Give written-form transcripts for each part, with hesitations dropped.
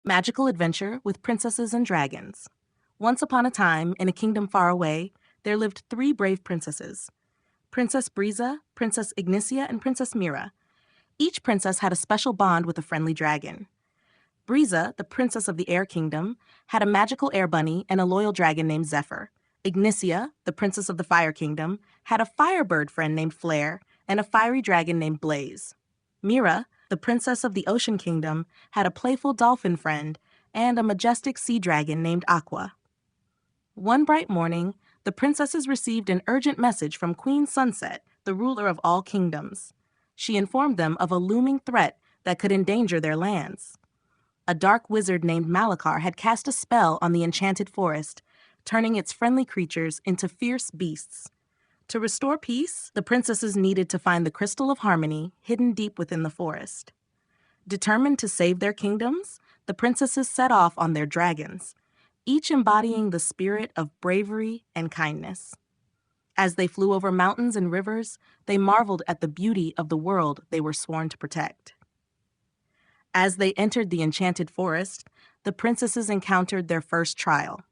Magical Adventure with Princesses and Dragons. Once upon a time, in a kingdom far away, there lived 3 brave princesses: Princess Briza, Princess Ignisia, and Princess Mira. Each princess had a special bond with a friendly dragon. Briza, the princess of the Air Kingdom, had a magical air bunny and a loyal dragon named Zephyr. Ignisia, the princess of the Fire Kingdom, had a firebird friend named Flare and a fiery dragon named Blaze. Mira, the princess of the Ocean Kingdom, had a playful dolphin friend and a majestic sea dragon named Aqua. One bright morning, the princesses received an urgent message from Queen Sunset, the ruler of all kingdoms. She informed them of a looming threat that could endanger their lands. A dark wizard named Malachar had cast a spell on the enchanted forest, turning its friendly creatures into fierce beasts. To restore peace, the princesses needed to find the Crystal of Harmony hidden deep within the forest. Determined to save their kingdoms, the princesses set off on their dragons, each embodying the spirit of bravery and kindness. As they flew over mountains and rivers, they marveled at the beauty of the world they were sworn to protect. As they entered the enchanted forest, the princesses encountered their first trial.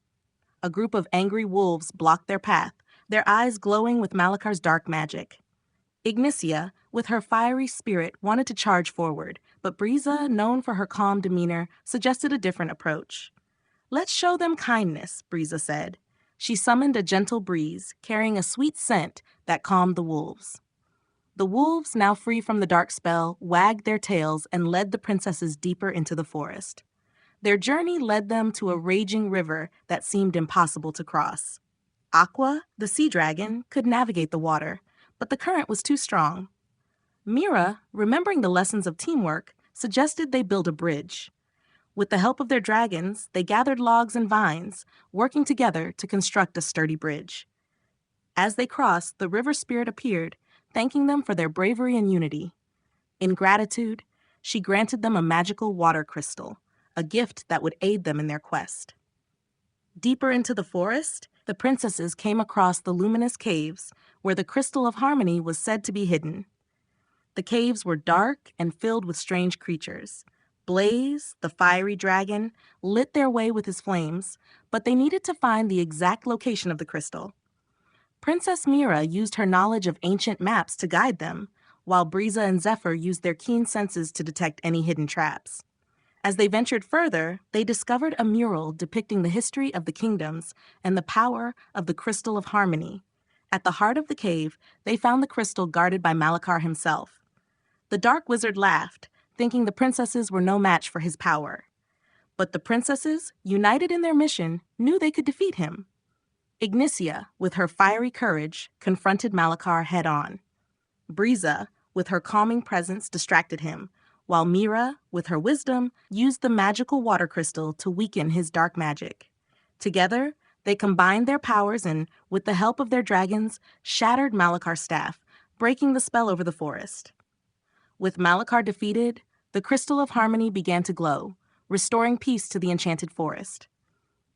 A group of angry wolves blocked their path, their eyes glowing with Malachar's dark magic. Ignisia, with her fiery spirit, wanted to charge forward, but Briza, known for her calm demeanor, suggested a different approach. "Let's show them kindness," Briza said. She summoned a gentle breeze, carrying a sweet scent that calmed the wolves. The wolves, now free from the dark spell, wagged their tails and led the princesses deeper into the forest. Their journey led them to a raging river that seemed impossible to cross. Aqua, the sea dragon, could navigate the water, but the current was too strong. Mira, remembering the lessons of teamwork, suggested they build a bridge. With the help of their dragons, they gathered logs and vines, working together to construct a sturdy bridge. As they crossed, the river spirit appeared, thanking them for their bravery and unity. In gratitude, she granted them a magical water crystal, a gift that would aid them in their quest. Deeper into the forest, the princesses came across the luminous caves where the Crystal of Harmony was said to be hidden. The caves were dark and filled with strange creatures. Blaze, the fiery dragon, lit their way with his flames, but they needed to find the exact location of the crystal. Princess Mira used her knowledge of ancient maps to guide them, while Briza and Zephyr used their keen senses to detect any hidden traps. As they ventured further, they discovered a mural depicting the history of the kingdoms and the power of the Crystal of Harmony. At the heart of the cave, they found the crystal guarded by Malachar himself. The dark wizard laughed, thinking the princesses were no match for his power. But the princesses, united in their mission, knew they could defeat him. Ignisia, with her fiery courage, confronted Malachar head-on. Briza, with her calming presence, distracted him, while Mira, with her wisdom, used the magical water crystal to weaken his dark magic. Together, they combined their powers and, with the help of their dragons, shattered Malachar's staff, breaking the spell over the forest. With Malachar defeated, the Crystal of Harmony began to glow, restoring peace to the enchanted forest.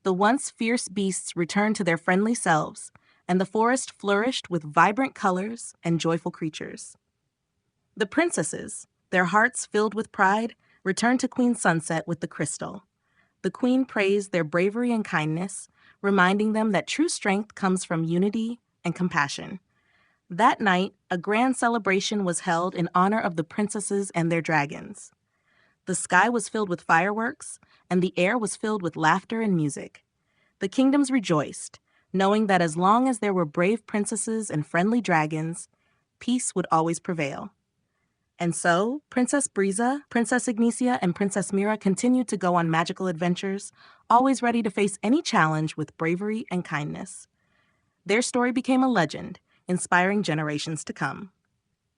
The once fierce beasts returned to their friendly selves, and the forest flourished with vibrant colors and joyful creatures. The princesses, their hearts filled with pride, returned to Queen Sunset with the crystal. The queen praised their bravery and kindness, reminding them that true strength comes from unity and compassion. That night, a grand celebration was held in honor of the princesses and their dragons. The sky was filled with fireworks, and the air was filled with laughter and music. The kingdoms rejoiced, knowing that as long as there were brave princesses and friendly dragons, peace would always prevail. And so, Princess Briza, Princess Ignisia, and Princess Mira continued to go on magical adventures, always ready to face any challenge with bravery and kindness. Their story became a legend, inspiring generations to come.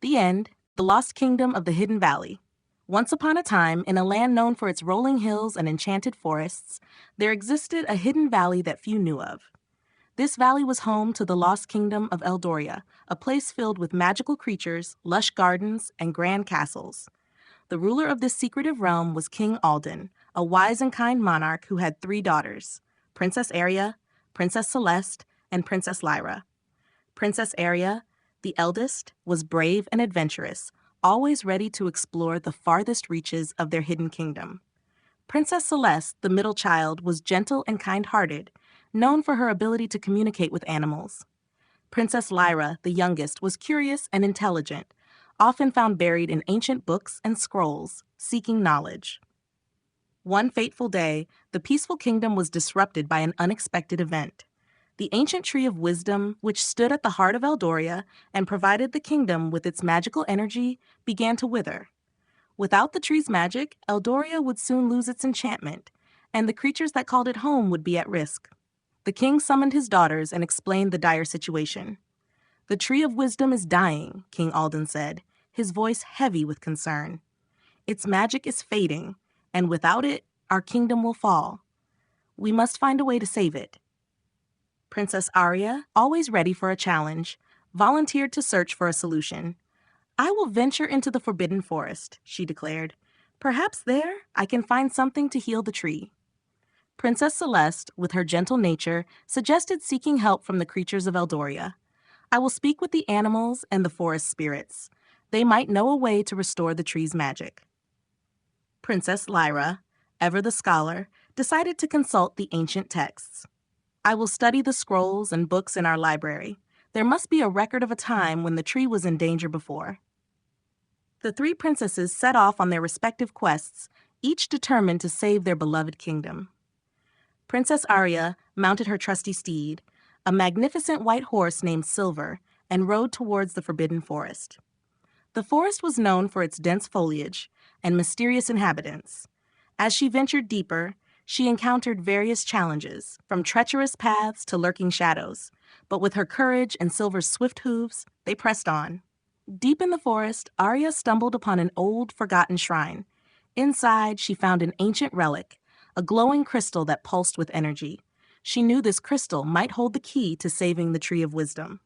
The end. The Lost Kingdom of the Hidden Valley. Once upon a time, in a land known for its rolling hills and enchanted forests, there existed a hidden valley that few knew of. This valley was home to the lost kingdom of Eldoria, a place filled with magical creatures, lush gardens, and grand castles. The ruler of this secretive realm was King Alden, a wise and kind monarch who had 3 daughters, Princess Aria, Princess Celeste, and Princess Lyra. Princess Aria, the eldest, was brave and adventurous, always ready to explore the farthest reaches of their hidden kingdom. Princess Celeste, the middle child, was gentle and kind-hearted, known for her ability to communicate with animals. Princess Lyra, the youngest, was curious and intelligent, often found buried in ancient books and scrolls, seeking knowledge. One fateful day, the peaceful kingdom was disrupted by an unexpected event. The ancient tree of wisdom, which stood at the heart of Eldoria and provided the kingdom with its magical energy, began to wither. Without the tree's magic, Eldoria would soon lose its enchantment, and the creatures that called it home would be at risk. The king summoned his daughters and explained the dire situation. "The tree of wisdom is dying," King Alden said, his voice heavy with concern. "Its magic is fading, and without it, our kingdom will fall. We must find a way to save it." Princess Aria, always ready for a challenge, volunteered to search for a solution. "I will venture into the Forbidden Forest," she declared. "Perhaps there I can find something to heal the tree." Princess Celeste, with her gentle nature, suggested seeking help from the creatures of Eldoria. "I will speak with the animals and the forest spirits. They might know a way to restore the tree's magic." Princess Lyra, ever the scholar, decided to consult the ancient texts. "I will study the scrolls and books in our library. There must be a record of a time when the tree was in danger before." The three princesses set off on their respective quests, each determined to save their beloved kingdom. Princess Aria mounted her trusty steed, a magnificent white horse named Silver, and rode towards the Forbidden Forest. The forest was known for its dense foliage and mysterious inhabitants. As she ventured deeper, she encountered various challenges, from treacherous paths to lurking shadows, but with her courage and Silver's swift hooves, they pressed on. Deep in the forest, Aria stumbled upon an old, forgotten shrine. Inside, she found an ancient relic, a glowing crystal that pulsed with energy. She knew this crystal might hold the key to saving the Tree of Wisdom.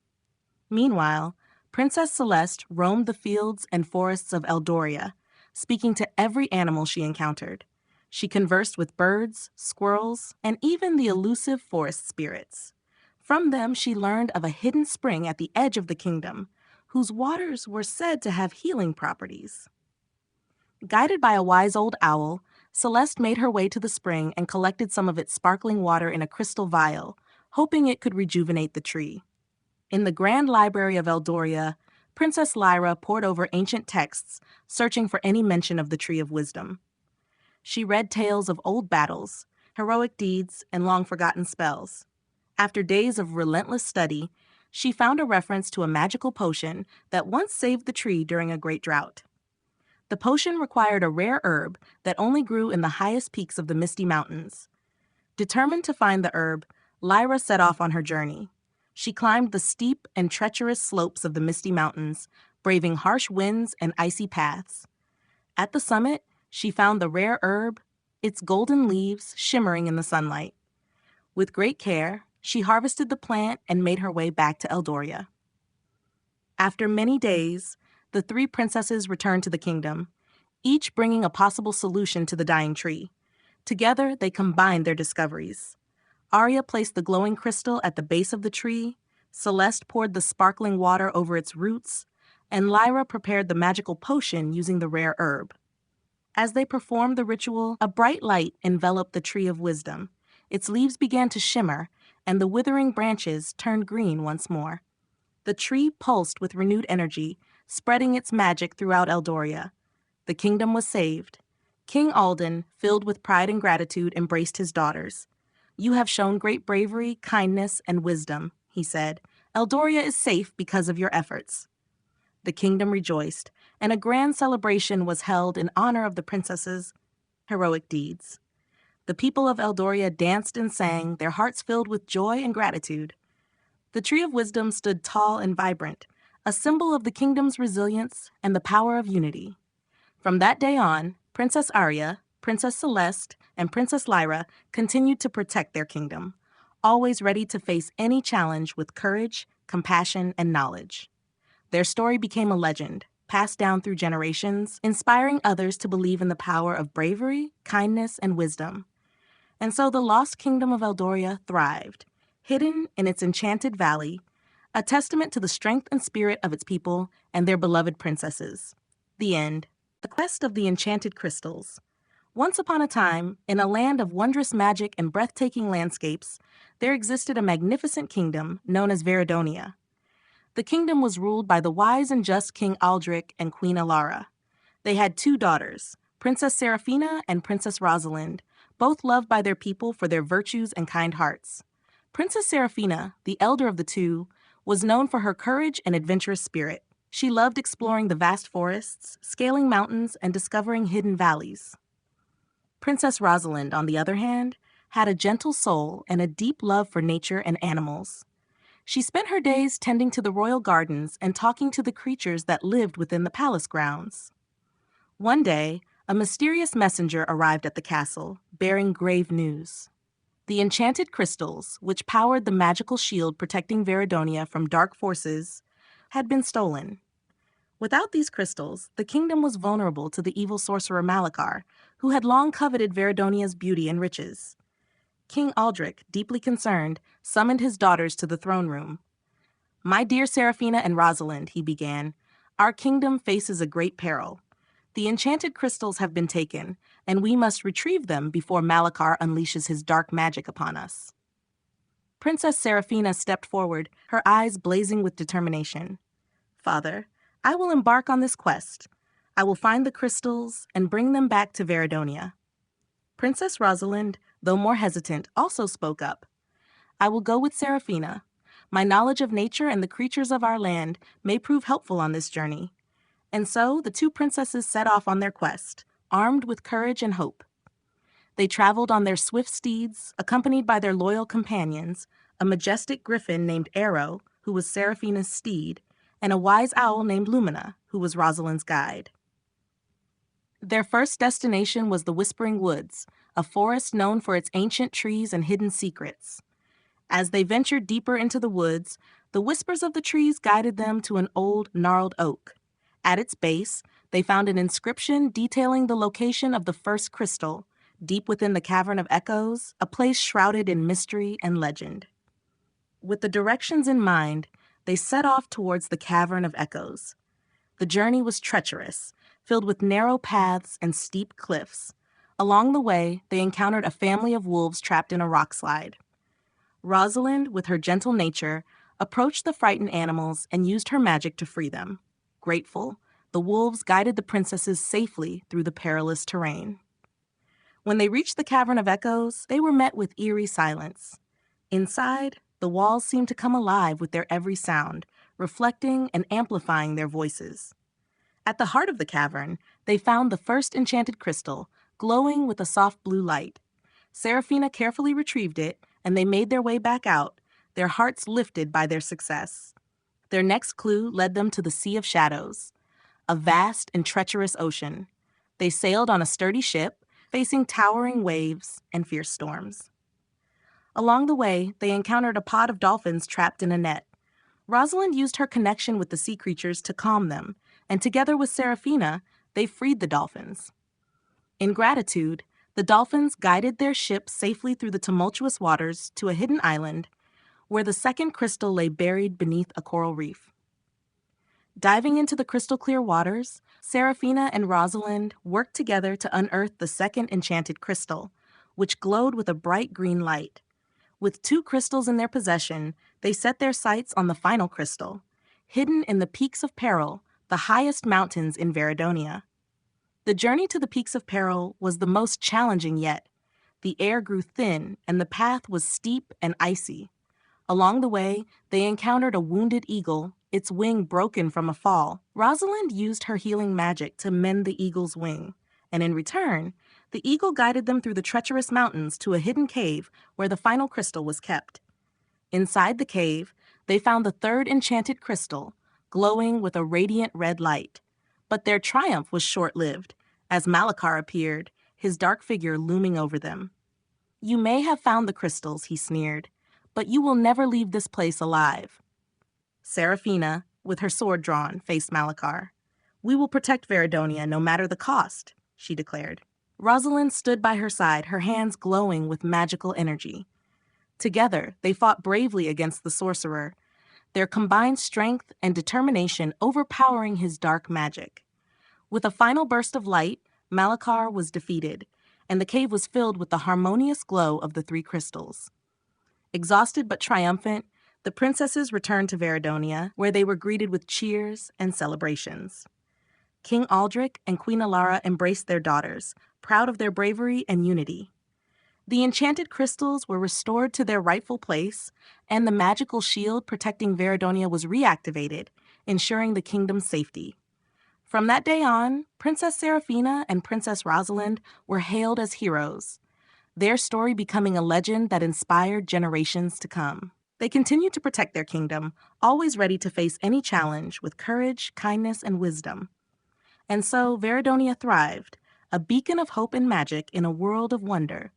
Meanwhile, Princess Celeste roamed the fields and forests of Eldoria, speaking to every animal she encountered. She conversed with birds, squirrels, and even the elusive forest spirits. From them, she learned of a hidden spring at the edge of the kingdom, whose waters were said to have healing properties. Guided by a wise old owl, Celeste made her way to the spring and collected some of its sparkling water in a crystal vial, hoping it could rejuvenate the tree. In the Grand Library of Eldoria, Princess Lyra pored over ancient texts, searching for any mention of the Tree of Wisdom. She read tales of old battles, heroic deeds, and long-forgotten spells. After days of relentless study, she found a reference to a magical potion that once saved the tree during a great drought. The potion required a rare herb that only grew in the highest peaks of the Misty Mountains. Determined to find the herb, Lyra set off on her journey. She climbed the steep and treacherous slopes of the Misty Mountains, braving harsh winds and icy paths. At the summit, she found the rare herb, its golden leaves shimmering in the sunlight. With great care, she harvested the plant and made her way back to Eldoria. After many days, the three princesses returned to the kingdom, each bringing a possible solution to the dying tree. Together, they combined their discoveries. Aria placed the glowing crystal at the base of the tree, Celeste poured the sparkling water over its roots, and Lyra prepared the magical potion using the rare herb. As they performed the ritual, a bright light enveloped the Tree of Wisdom. Its leaves began to shimmer, and the withering branches turned green once more. The tree pulsed with renewed energy, spreading its magic throughout Eldoria. The kingdom was saved. King Alden, filled with pride and gratitude, embraced his daughters. "You have shown great bravery, kindness, and wisdom," he said. "Eldoria is safe because of your efforts." The kingdom rejoiced, and a grand celebration was held in honor of the princesses' heroic deeds. The people of Eldoria danced and sang, their hearts filled with joy and gratitude. The Tree of Wisdom stood tall and vibrant, a symbol of the kingdom's resilience and the power of unity. From that day on, Princess Aria, Princess Celeste, and Princess Lyra continued to protect their kingdom, always ready to face any challenge with courage, compassion, and knowledge. Their story became a legend, passed down through generations, inspiring others to believe in the power of bravery, kindness, and wisdom. And so the lost kingdom of Eldoria thrived, hidden in its enchanted valley, a testament to the strength and spirit of its people and their beloved princesses. The end. The Quest of the Enchanted Crystals. Once upon a time, in a land of wondrous magic and breathtaking landscapes, there existed a magnificent kingdom known as Veridonia. The kingdom was ruled by the wise and just King Aldrich and Queen Elara. They had two daughters, Princess Seraphina and Princess Rosalind, both loved by their people for their virtues and kind hearts. Princess Seraphina, the elder of the two, was known for her courage and adventurous spirit. She loved exploring the vast forests, scaling mountains, and discovering hidden valleys. Princess Rosalind, on the other hand, had a gentle soul and a deep love for nature and animals. She spent her days tending to the royal gardens and talking to the creatures that lived within the palace grounds. One day, a mysterious messenger arrived at the castle, bearing grave news. The enchanted crystals, which powered the magical shield protecting Veridonia from dark forces, had been stolen. Without these crystals, the kingdom was vulnerable to the evil sorcerer Malachar, who had long coveted Veridonia's beauty and riches. King Aldrich, deeply concerned, summoned his daughters to the throne room. "My dear Seraphina and Rosalind," he began, "our kingdom faces a great peril. The enchanted crystals have been taken, and we must retrieve them before Malachar unleashes his dark magic upon us." Princess Seraphina stepped forward, her eyes blazing with determination. "Father, I will embark on this quest. I will find the crystals and bring them back to Veridonia." Princess Rosalind, though more hesitant, also spoke up. "I will go with Seraphina. My knowledge of nature and the creatures of our land may prove helpful on this journey." And so the two princesses set off on their quest, armed with courage and hope. They traveled on their swift steeds, accompanied by their loyal companions, a majestic griffin named Arrow, who was Seraphina's steed, and a wise owl named Lumina, who was Rosalind's guide. Their first destination was the Whispering Woods, a forest known for its ancient trees and hidden secrets. As they ventured deeper into the woods, the whispers of the trees guided them to an old, gnarled oak. At its base, they found an inscription detailing the location of the first crystal, deep within the Cavern of Echoes, a place shrouded in mystery and legend. With the directions in mind, they set off towards the Cavern of Echoes. The journey was treacherous, filled with narrow paths and steep cliffs. Along the way, they encountered a family of wolves trapped in a rock slide. Rosalind, with her gentle nature, approached the frightened animals and used her magic to free them. Grateful, the wolves guided the princesses safely through the perilous terrain. When they reached the Cavern of Echoes, they were met with eerie silence. Inside, the walls seemed to come alive with their every sound, reflecting and amplifying their voices. At the heart of the cavern, they found the first enchanted crystal, glowing with a soft blue light. Seraphina carefully retrieved it, and they made their way back out, their hearts lifted by their success. Their next clue led them to the Sea of Shadows, a vast and treacherous ocean. They sailed on a sturdy ship, facing towering waves and fierce storms. Along the way, they encountered a pod of dolphins trapped in a net. Rosalind used her connection with the sea creatures to calm them, and together with Seraphina, they freed the dolphins. In gratitude, the dolphins guided their ship safely through the tumultuous waters to a hidden island where the second crystal lay buried beneath a coral reef. Diving into the crystal-clear waters, Seraphina and Rosalind worked together to unearth the second enchanted crystal, which glowed with a bright green light. With two crystals in their possession, they set their sights on the final crystal, hidden in the Peaks of Peril, the highest mountains in Veridonia. The journey to the Peaks of Peril was the most challenging yet. The air grew thin, and the path was steep and icy. Along the way, they encountered a wounded eagle, its wing broken from a fall. Rosalind used her healing magic to mend the eagle's wing, and in return, the eagle guided them through the treacherous mountains to a hidden cave where the final crystal was kept. Inside the cave, they found the third enchanted crystal, glowing with a radiant red light. But their triumph was short-lived, as Malachar appeared, his dark figure looming over them. "You may have found the crystals," he sneered, "but you will never leave this place alive." Seraphina, with her sword drawn, faced Malachar. "We will protect Veridonia no matter the cost," she declared. Rosalind stood by her side, her hands glowing with magical energy. Together, they fought bravely against the sorcerer, their combined strength and determination overpowering his dark magic. With a final burst of light, Malachar was defeated, and the cave was filled with the harmonious glow of the three crystals. Exhausted but triumphant, the princesses returned to Veridonia, where they were greeted with cheers and celebrations. King Aldrich and Queen Elara embraced their daughters, proud of their bravery and unity. The enchanted crystals were restored to their rightful place, and the magical shield protecting Veridonia was reactivated, ensuring the kingdom's safety. From that day on, Princess Seraphina and Princess Rosalind were hailed as heroes, their story becoming a legend that inspired generations to come. They continued to protect their kingdom, always ready to face any challenge with courage, kindness, and wisdom. And so Veridonia thrived, a beacon of hope and magic in a world of wonder.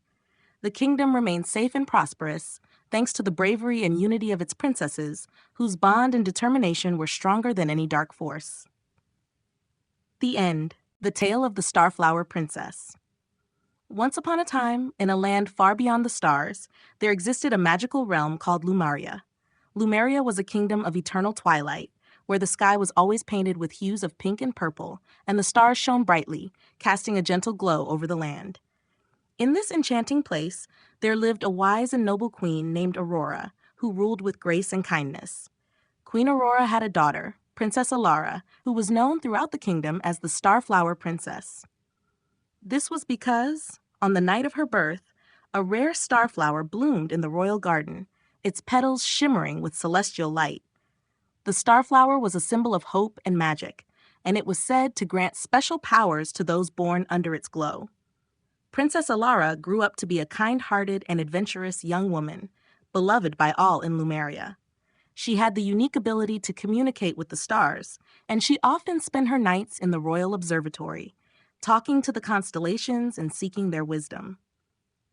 The kingdom remained safe and prosperous, thanks to the bravery and unity of its princesses, whose bond and determination were stronger than any dark force. The End. The Tale of the Starflower Princess. Once upon a time, in a land far beyond the stars, there existed a magical realm called Lumaria. Lumaria was a kingdom of eternal twilight, where the sky was always painted with hues of pink and purple, and the stars shone brightly, casting a gentle glow over the land. In this enchanting place, there lived a wise and noble queen named Aurora, who ruled with grace and kindness. Queen Aurora had a daughter, Princess Ilara, who was known throughout the kingdom as the Starflower Princess. This was because, on the night of her birth, a rare starflower bloomed in the royal garden, its petals shimmering with celestial light. The starflower was a symbol of hope and magic, and it was said to grant special powers to those born under its glow. Princess Ilara grew up to be a kind-hearted and adventurous young woman, beloved by all in Lumaria. She had the unique ability to communicate with the stars, and she often spent her nights in the royal observatory, talking to the constellations and seeking their wisdom.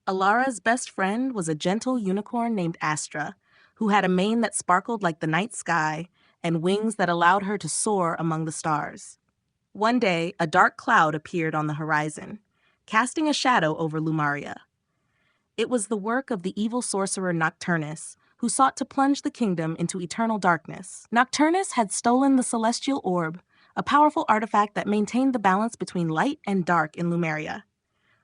Ilara's best friend was a gentle unicorn named Astra, who had a mane that sparkled like the night sky and wings that allowed her to soar among the stars. One day, a dark cloud appeared on the horizon, casting a shadow over Lumaria. It was the work of the evil sorcerer Nocturnus, who sought to plunge the kingdom into eternal darkness. Nocturnus had stolen the celestial orb, a powerful artifact that maintained the balance between light and dark in Lumaria.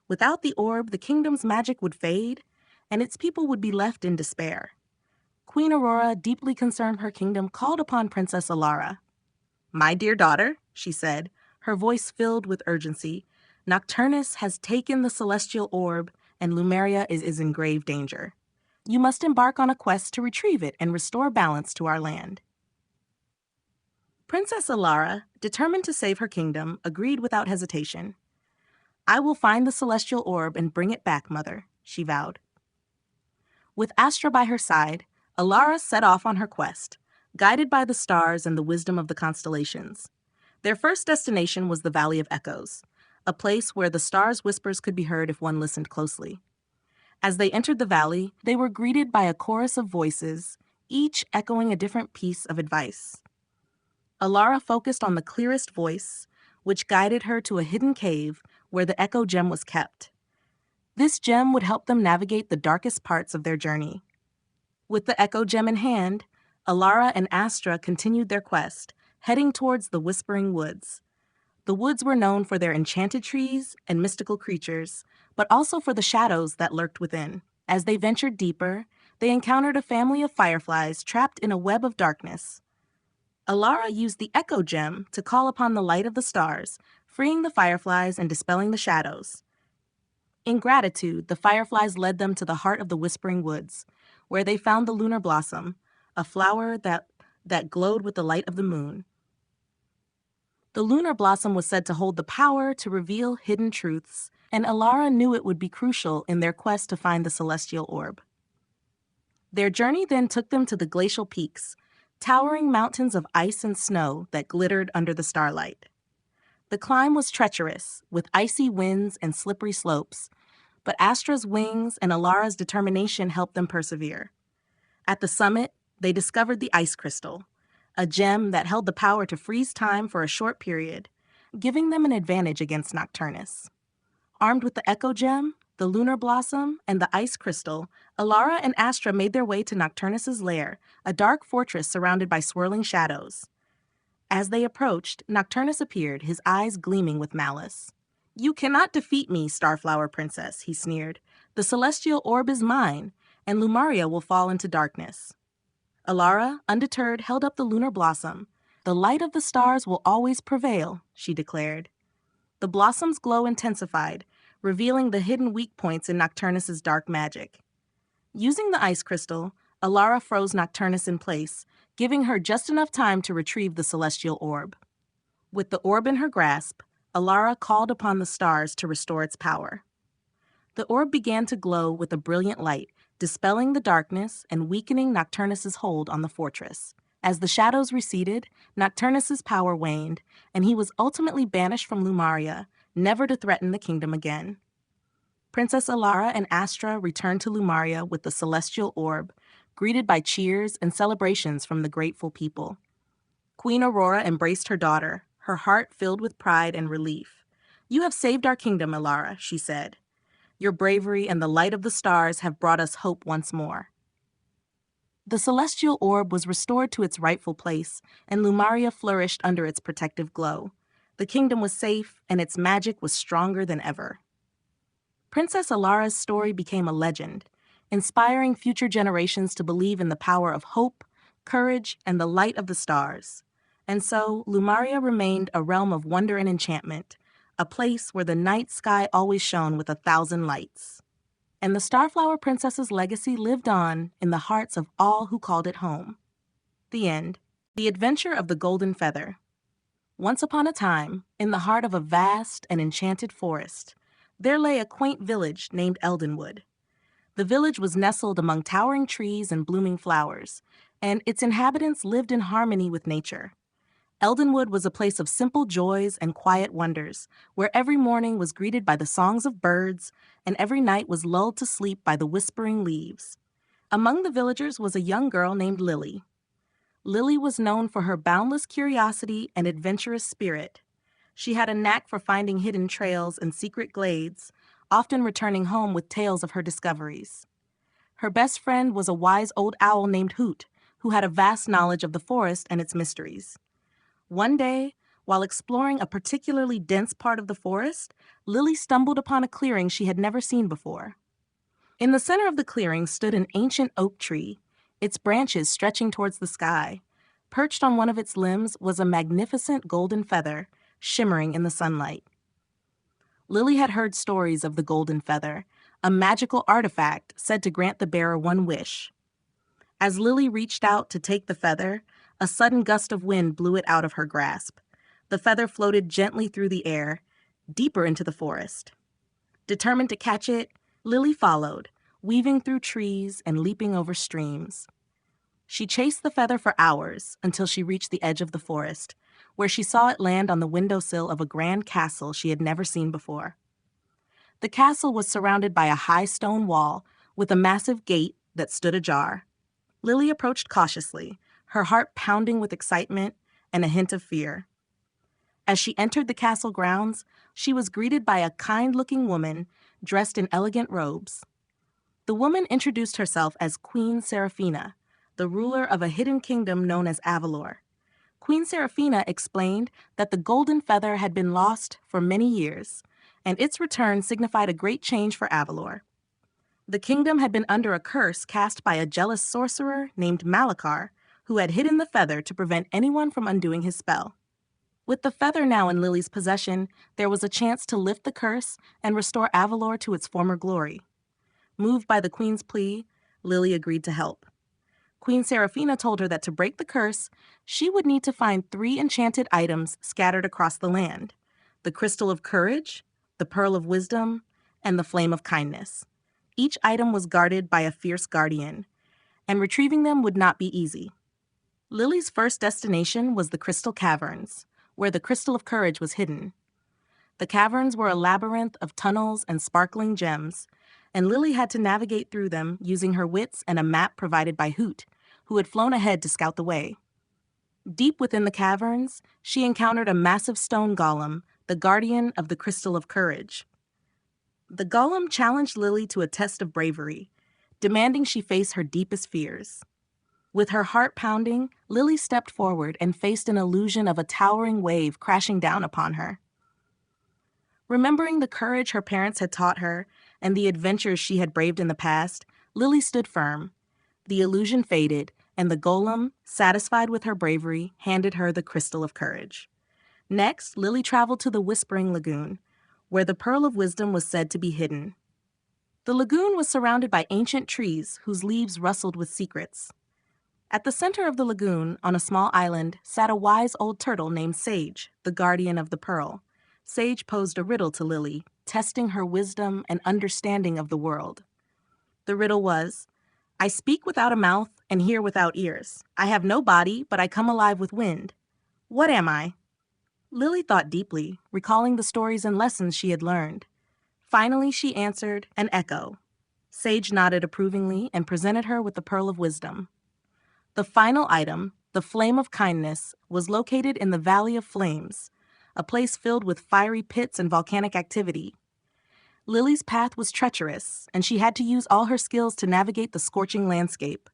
Without the orb, the kingdom's magic would fade, and its people would be left in despair. Queen Aurora, deeply concerned for her kingdom, called upon Princess Ilara. "My dear daughter," she said, her voice filled with urgency, "Nocturnus has taken the celestial orb, and Lumaria is in grave danger. You must embark on a quest to retrieve it and restore balance to our land." Princess Ilara, determined to save her kingdom, agreed without hesitation. "I will find the celestial orb and bring it back, Mother," she vowed. With Astra by her side, Ilara set off on her quest, guided by the stars and the wisdom of the constellations. Their first destination was the Valley of Echoes, a place where the stars' whispers could be heard if one listened closely. As they entered the valley, they were greeted by a chorus of voices, each echoing a different piece of advice. Ilara focused on the clearest voice, which guided her to a hidden cave where the Echo Gem was kept. This gem would help them navigate the darkest parts of their journey. With the Echo Gem in hand, Ilara and Astra continued their quest, heading towards the Whispering Woods. The woods were known for their enchanted trees and mystical creatures, but also for the shadows that lurked within. As they ventured deeper, they encountered a family of fireflies trapped in a web of darkness. Ilara used the Echo Gem to call upon the light of the stars, freeing the fireflies and dispelling the shadows. In gratitude, the fireflies led them to the heart of the Whispering Woods, where they found the lunar blossom, a flower that glowed with the light of the moon. The lunar blossom was said to hold the power to reveal hidden truths, and Ilara knew it would be crucial in their quest to find the celestial orb. Their journey then took them to the glacial peaks, towering mountains of ice and snow that glittered under the starlight. The climb was treacherous, with icy winds and slippery slopes, but Astra's wings and Ilara's determination helped them persevere. At the summit, they discovered the ice crystal, a gem that held the power to freeze time for a short period, giving them an advantage against Nocturnus. Armed with the Echo Gem, the lunar blossom, and the ice crystal, Ilara and Astra made their way to Nocturnus's lair, a dark fortress surrounded by swirling shadows. As they approached, Nocturnus appeared, his eyes gleaming with malice. "You cannot defeat me, Starflower Princess," he sneered. "The celestial orb is mine, and Lumaria will fall into darkness." Elara, undeterred, held up the lunar blossom. "The light of the stars will always prevail," she declared. The blossom's glow intensified, revealing the hidden weak points in Nocturnus's dark magic. Using the ice crystal, Elara froze Nocturnus in place, giving her just enough time to retrieve the celestial orb. With the orb in her grasp, Elara called upon the stars to restore its power. The orb began to glow with a brilliant light, dispelling the darkness and weakening Nocturnus's hold on the fortress. As the shadows receded, Nocturnus's power waned, and he was ultimately banished from Lumaria, never to threaten the kingdom again. Princess Elara and Astra returned to Lumaria with the celestial orb, greeted by cheers and celebrations from the grateful people. Queen Aurora embraced her daughter, her heart filled with pride and relief. "You have saved our kingdom, Elara," she said. "Your bravery and the light of the stars have brought us hope once more." The celestial orb was restored to its rightful place, and Lumaria flourished under its protective glow. The kingdom was safe, and its magic was stronger than ever. Princess Elara's story became a legend, inspiring future generations to believe in the power of hope, courage, and the light of the stars. And so, Lumaria remained a realm of wonder and enchantment, a place where the night sky always shone with 1,000 lights. And the Starflower Princess's legacy lived on in the hearts of all who called it home. The end. The Adventure of the Golden Feather. Once upon a time, in the heart of a vast and enchanted forest, there lay a quaint village named Eldenwood. The village was nestled among towering trees and blooming flowers, and its inhabitants lived in harmony with nature. Eldenwood was a place of simple joys and quiet wonders, where every morning was greeted by the songs of birds, and every night was lulled to sleep by the whispering leaves. Among the villagers was a young girl named Lily. Lily was known for her boundless curiosity and adventurous spirit. She had a knack for finding hidden trails and secret glades, often returning home with tales of her discoveries. Her best friend was a wise old owl named Hoot, who had a vast knowledge of the forest and its mysteries. One day, while exploring a particularly dense part of the forest, Lily stumbled upon a clearing she had never seen before. In the center of the clearing stood an ancient oak tree, its branches stretching towards the sky. Perched on one of its limbs was a magnificent golden feather, shimmering in the sunlight. Lily had heard stories of the golden feather, a magical artifact said to grant the bearer one wish. As Lily reached out to take the feather, a sudden gust of wind blew it out of her grasp. The feather floated gently through the air, deeper into the forest. Determined to catch it, Lily followed, weaving through trees and leaping over streams. She chased the feather for hours until she reached the edge of the forest, where she saw it land on the windowsill of a grand castle she had never seen before. The castle was surrounded by a high stone wall with a massive gate that stood ajar. Lily approached cautiously, her heart pounding with excitement and a hint of fear. As she entered the castle grounds, she was greeted by a kind-looking woman dressed in elegant robes. The woman introduced herself as Queen Seraphina, the ruler of a hidden kingdom known as Avalor. Queen Seraphina explained that the golden feather had been lost for many years, and its return signified a great change for Avalor. The kingdom had been under a curse cast by a jealous sorcerer named Malachar, who had hidden the feather to prevent anyone from undoing his spell. With the feather now in Lily's possession, there was a chance to lift the curse and restore Avalor to its former glory. Moved by the queen's plea, Lily agreed to help. Queen Seraphina told her that to break the curse, she would need to find 3 enchanted items scattered across the land: the crystal of courage, the pearl of wisdom, and the flame of kindness. Each item was guarded by a fierce guardian, and retrieving them would not be easy. Lily's first destination was the Crystal Caverns, where the crystal of courage was hidden. The caverns were a labyrinth of tunnels and sparkling gems, and Lily had to navigate through them using her wits and a map provided by Hoot, who had flown ahead to scout the way. Deep within the caverns, she encountered a massive stone golem, the guardian of the Crystal of Courage. The golem challenged Lily to a test of bravery, demanding she face her deepest fears. With her heart pounding, Lily stepped forward and faced an illusion of a towering wave crashing down upon her. Remembering the courage her parents had taught her and the adventures she had braved in the past, Lily stood firm. The illusion faded, and the golem, satisfied with her bravery, handed her the crystal of courage. Next, Lily traveled to the Whispering Lagoon, where the Pearl of Wisdom was said to be hidden. The lagoon was surrounded by ancient trees whose leaves rustled with secrets. At the center of the lagoon, on a small island, sat a wise old turtle named Sage, the guardian of the pearl. Sage posed a riddle to Lily, testing her wisdom and understanding of the world. The riddle was, I speak without a mouth and hear without ears. I have no body, but I come alive with wind. What am I? Lily thought deeply, recalling the stories and lessons she had learned. Finally, she answered, an echo. Sage nodded approvingly and presented her with the Pearl of Wisdom. The final item, the Flame of Kindness, was located in the Valley of Flames, a place filled with fiery pits and volcanic activity. Lily's path was treacherous, and she had to use all her skills to navigate the scorching landscape.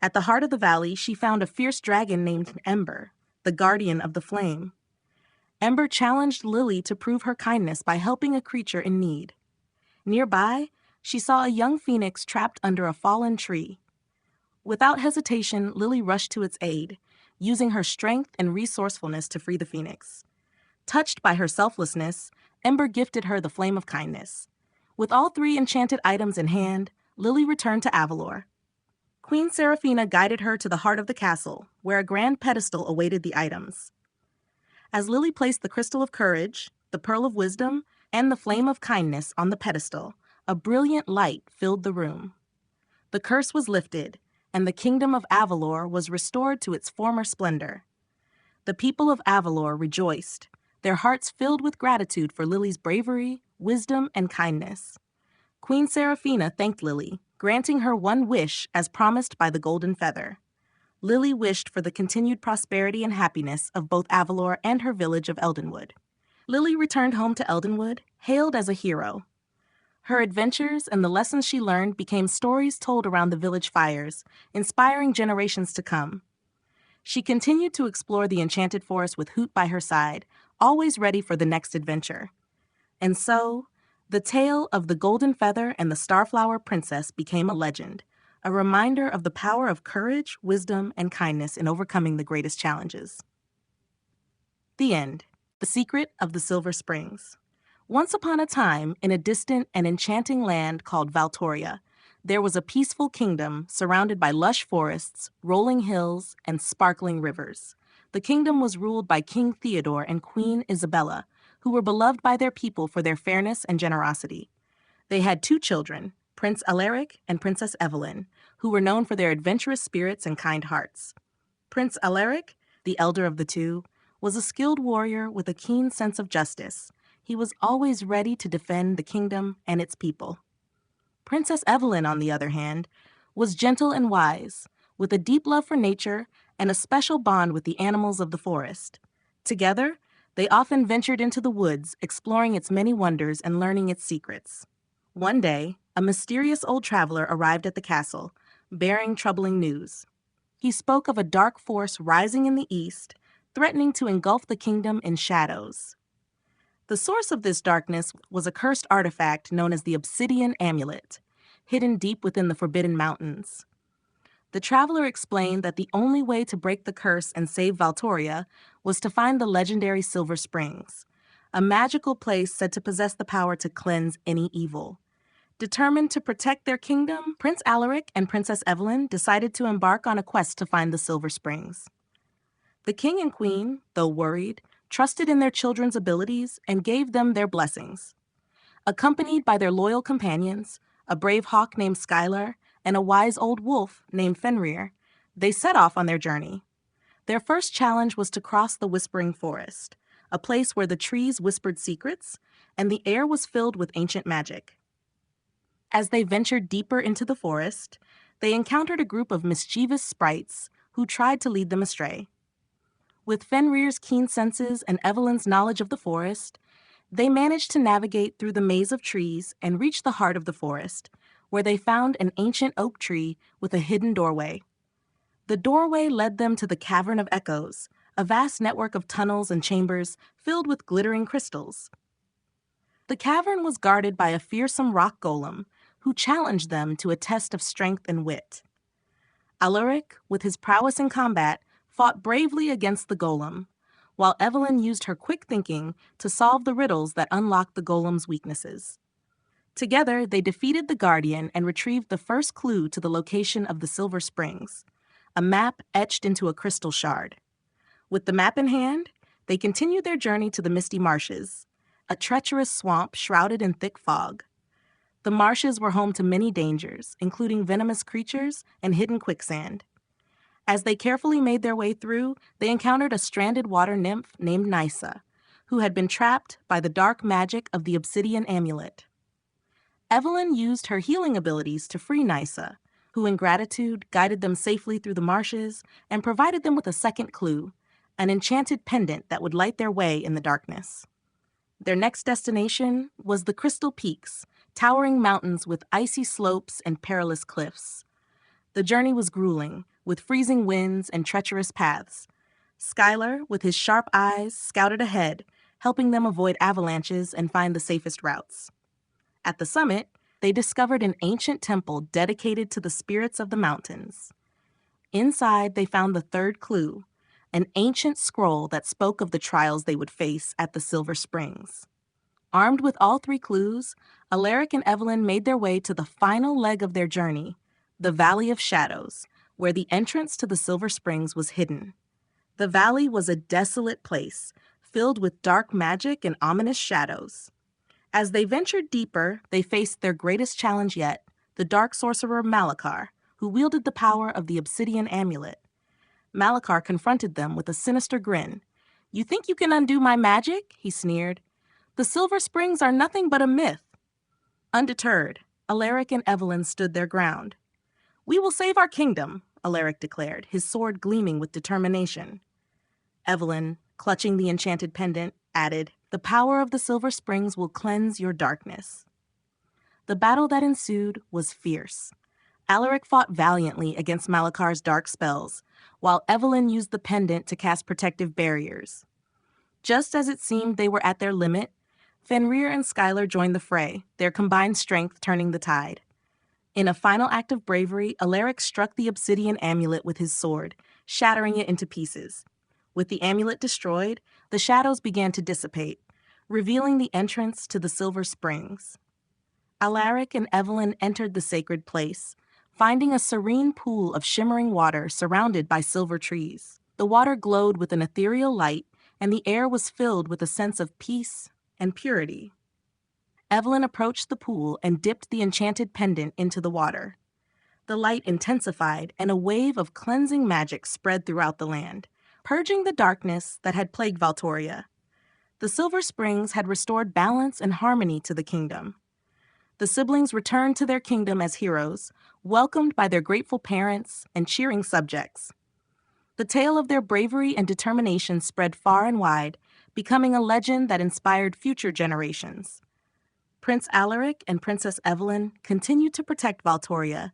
At the heart of the valley, she found a fierce dragon named Ember, the guardian of the flame. Ember challenged Lily to prove her kindness by helping a creature in need. Nearby, she saw a young phoenix trapped under a fallen tree. Without hesitation, Lily rushed to its aid, using her strength and resourcefulness to free the phoenix. Touched by her selflessness, Ember gifted her the Flame of Kindness. With all three enchanted items in hand, Lily returned to Avalor. Queen Seraphina guided her to the heart of the castle, where a grand pedestal awaited the items. As Lily placed the Crystal of Courage, the Pearl of Wisdom, and the Flame of Kindness on the pedestal, a brilliant light filled the room. The curse was lifted, and the kingdom of Avalor was restored to its former splendor. The people of Avalor rejoiced, their hearts filled with gratitude for Lily's bravery, wisdom, and kindness. Queen Seraphina thanked Lily, granting her one wish as promised by the golden feather. Lily wished for the continued prosperity and happiness of both Avalor and her village of Eldenwood. Lily returned home to Eldenwood, hailed as a hero. Her adventures and the lessons she learned became stories told around the village fires, inspiring generations to come. She continued to explore the enchanted forest with Hoot by her side, always ready for the next adventure. And so, the tale of the Golden Feather and the Starflower Princess became a legend, a reminder of the power of courage, wisdom, and kindness in overcoming the greatest challenges. The end. The Secret of the Silver Springs. Once upon a time, in a distant and enchanting land called Valtoria, there was a peaceful kingdom surrounded by lush forests, rolling hills, and sparkling rivers. The kingdom was ruled by King Theodore and Queen Isabella, who were beloved by their people for their fairness and generosity. They had two children, Prince Alaric and Princess Evelyn, who were known for their adventurous spirits and kind hearts. Prince Alaric, the elder of the two, was a skilled warrior with a keen sense of justice. He was always ready to defend the kingdom and its people. Princess Evelyn, on the other hand, was gentle and wise, with a deep love for nature and a special bond with the animals of the forest. Together, they often ventured into the woods, exploring its many wonders and learning its secrets. One day, a mysterious old traveler arrived at the castle, bearing troubling news. He spoke of a dark force rising in the east, threatening to engulf the kingdom in shadows. The source of this darkness was a cursed artifact known as the Obsidian Amulet, hidden deep within the Forbidden Mountains. The traveler explained that the only way to break the curse and save Valtoria was to find the legendary Silver Springs, a magical place said to possess the power to cleanse any evil. Determined to protect their kingdom, Prince Alaric and Princess Evelyn decided to embark on a quest to find the Silver Springs. The king and queen, though worried, trusted in their children's abilities and gave them their blessings. Accompanied by their loyal companions, a brave hawk named Skylar and a wise old wolf named Fenrir, they set off on their journey. Their first challenge was to cross the Whispering Forest, a place where the trees whispered secrets and the air was filled with ancient magic. As they ventured deeper into the forest, they encountered a group of mischievous sprites who tried to lead them astray. With Fenrir's keen senses and Evelyn's knowledge of the forest, they managed to navigate through the maze of trees and reach the heart of the forest, where they found an ancient oak tree with a hidden doorway. The doorway led them to the Cavern of Echoes, a vast network of tunnels and chambers filled with glittering crystals. The cavern was guarded by a fearsome rock golem who challenged them to a test of strength and wit. Alaric, with his prowess in combat, fought bravely against the golem, while Evelyn used her quick thinking to solve the riddles that unlocked the golem's weaknesses. Together, they defeated the Guardian and retrieved the first clue to the location of the Silver Springs, a map etched into a crystal shard. With the map in hand, they continued their journey to the Misty Marshes, a treacherous swamp shrouded in thick fog. The marshes were home to many dangers, including venomous creatures and hidden quicksand. As they carefully made their way through, they encountered a stranded water nymph named Nysa, who had been trapped by the dark magic of the obsidian amulet. Evelyn used her healing abilities to free Nysa, who in gratitude guided them safely through the marshes and provided them with a second clue, an enchanted pendant that would light their way in the darkness. Their next destination was the Crystal Peaks, towering mountains with icy slopes and perilous cliffs. The journey was grueling, with freezing winds and treacherous paths. Skylar, with his sharp eyes, scouted ahead, helping them avoid avalanches and find the safest routes. At the summit, they discovered an ancient temple dedicated to the spirits of the mountains. Inside, they found the third clue, an ancient scroll that spoke of the trials they would face at the Silver Springs. Armed with all three clues, Alaric and Evelyn made their way to the final leg of their journey, the Valley of Shadows, where the entrance to the Silver Springs was hidden. The valley was a desolate place, filled with dark magic and ominous shadows. As they ventured deeper, they faced their greatest challenge yet, the dark sorcerer Malachar, who wielded the power of the obsidian amulet. Malachar confronted them with a sinister grin. "You think you can undo my magic?" he sneered. "The Silver Springs are nothing but a myth." Undeterred, Alaric and Evelyn stood their ground. "We will save our kingdom," Alaric declared, his sword gleaming with determination. Evelyn, clutching the enchanted pendant, added, "The power of the Silver Springs will cleanse your darkness." The battle that ensued was fierce. Alaric fought valiantly against Malachar's dark spells, while Evelyn used the pendant to cast protective barriers. Just as it seemed they were at their limit, Fenrir and Skylar joined the fray, their combined strength turning the tide. In a final act of bravery, Alaric struck the obsidian amulet with his sword, shattering it into pieces. With the amulet destroyed, the shadows began to dissipate, revealing the entrance to the Silver Springs. Alaric and Evelyn entered the sacred place, finding a serene pool of shimmering water surrounded by silver trees. The water glowed with an ethereal light, and the air was filled with a sense of peace and purity. Evelyn approached the pool and dipped the enchanted pendant into the water. The light intensified, and a wave of cleansing magic spread throughout the land, purging the darkness that had plagued Valtoria. The Silver Springs had restored balance and harmony to the kingdom. The siblings returned to their kingdom as heroes, welcomed by their grateful parents and cheering subjects. The tale of their bravery and determination spread far and wide, becoming a legend that inspired future generations. Prince Alaric and Princess Evelyn continued to protect Valtoria,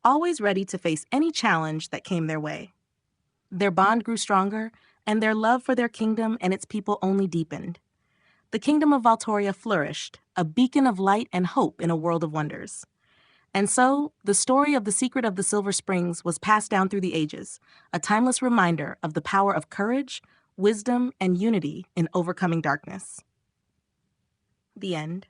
always ready to face any challenge that came their way. Their bond grew stronger, and their love for their kingdom and its people only deepened. The kingdom of Valtoria flourished, a beacon of light and hope in a world of wonders. And so, the story of the secret of the Silver Springs was passed down through the ages, a timeless reminder of the power of courage, wisdom, and unity in overcoming darkness. The end.